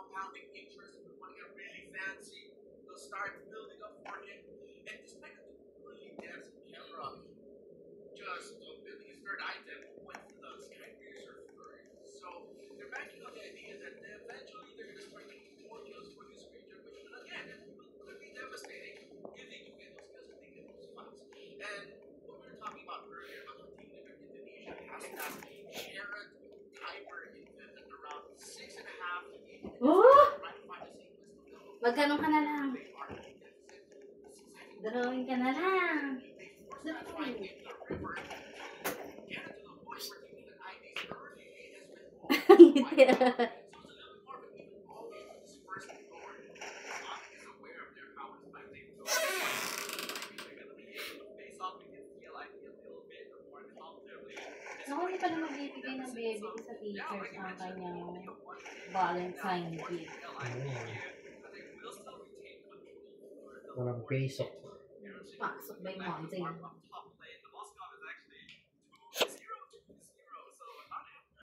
compounding interest. We want to get really fancy. They'll start building up for it. And despite the completely dancing camera, just building his third item went for the Sky Piercer first. So they're banking on the idea that eventually they're going to start getting more kills for this creature, which again could be devastating if they do get those kills and they get those fights. And what we were talking about earlier about how Team Liquid Indonesia has that inherent timer at around 6.5 to 8 minutes. Oh! Trying to find a sequence to build. Magkano ka na lang? They are in deficit. Drawing ka na lang. They force that fight into the river. Get it to the point where thinking that ID's early lead has been moved. So it's a little bit more of an even ball game with this first Lord. Sonic is aware of their powers by they know they're going to be able to face off against DLI a little bit more comfortably. Naku, hindi pa naman bibigay ng baby ko sa teachers ang kanyang Valentine gift. Walang pasok. Pasok ba yung mountain?